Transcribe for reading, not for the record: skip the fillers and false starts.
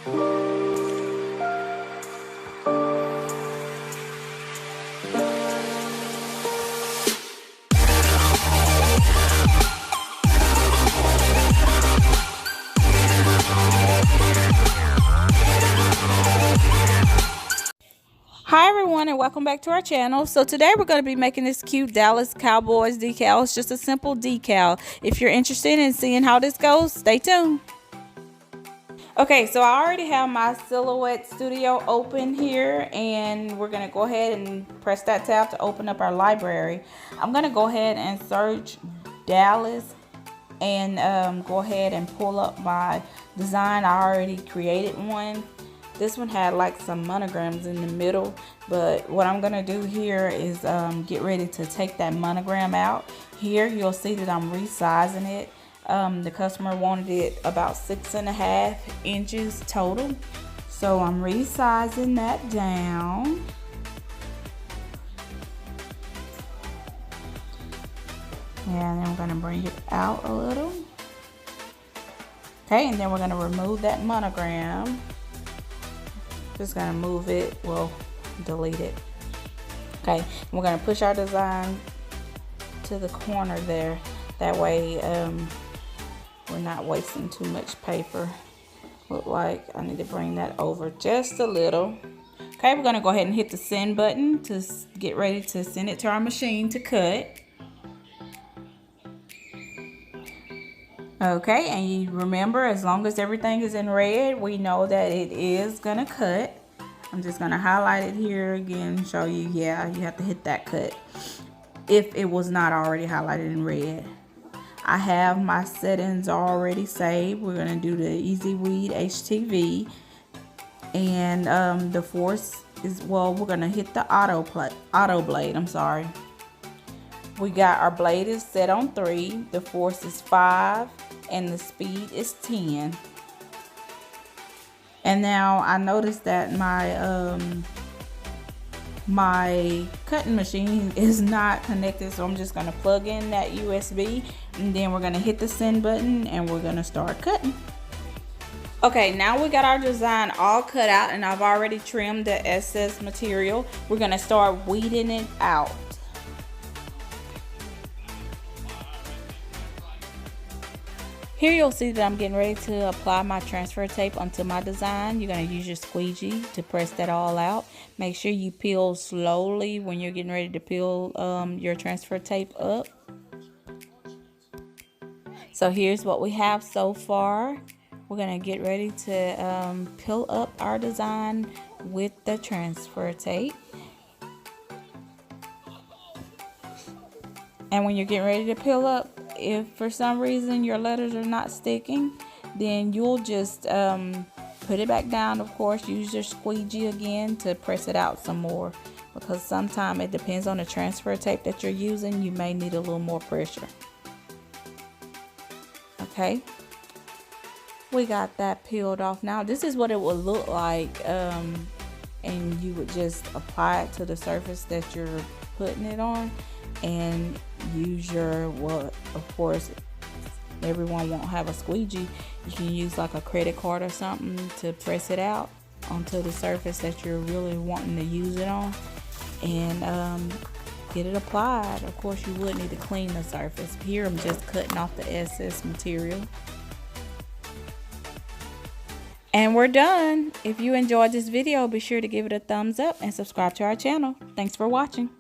Hi everyone, and welcome back to our channel. So today we're going to be making this cute Dallas Cowboys decal. It's just a simple decal. If you're interested in seeing how this goes, stay tuned. Okay, so I already have my Silhouette Studio open here, and we're going to go ahead and press that tab to open up our library. I'm going to go ahead and search Dallas and go ahead and pull up my design. I already created one. This one had like some monograms in the middle, but what I'm gonna do here is get ready to take that monogram out. Here you'll see that I'm resizing it. The customer wanted it about 6.5 inches total, so I'm resizing that down. And then I'm gonna bring it out a little. Okay, and then we're gonna remove that monogram. Just gonna move it, well, delete it. Okay, we're gonna push our design to the corner there. That way we're not wasting too much paper. Look like I need to bring that over just a little. Okay, we're gonna go ahead and hit the send button to get ready to send it to our machine to cut. Okay, and you remember, as long as everything is in red, we know that it is gonna cut. I'm just gonna highlight it here again, show you, yeah, you have to hit that cut if it was not already highlighted in red. I have my settings already saved. We're gonna do the Easy Weed HTV, and the force is, well, we're gonna hit the auto blade, I'm sorry. We got our blade is set on 3, the force is 5, and the speed is 10. And now I noticed that my cutting machine is not connected, so I'm just gonna plug in that USB, and then we're gonna hit the send button and we're gonna start cutting. Okay, now we got our design all cut out, and I've already trimmed the excess material. We're gonna start weeding it out. Here you'll see that I'm getting ready to apply my transfer tape onto my design. You're going to use your squeegee to press that all out. Make sure you peel slowly when you're getting ready to peel your transfer tape up. So here's what we have so far. We're going to get ready to peel up our design with the transfer tape. And when you're getting ready to peel up, if for some reason your letters are not sticking, then you'll just put it back down. Of course, use your squeegee again to press it out some more, because sometimes it depends on the transfer tape that you're using. You may need a little more pressure. Okay, we got that peeled off. Now this is what it will look like, and you would just apply it to the surface that you're putting it on, and use your, well, of course everyone won't have a squeegee. You can use like a credit card or something to press it out onto the surface that you're really wanting to use it on, and get it applied. Of course you would need to clean the surface. Here I'm just cutting off the excess material. And we're done. If you enjoyed this video, be sure to give it a thumbs up and subscribe to our channel. Thanks for watching.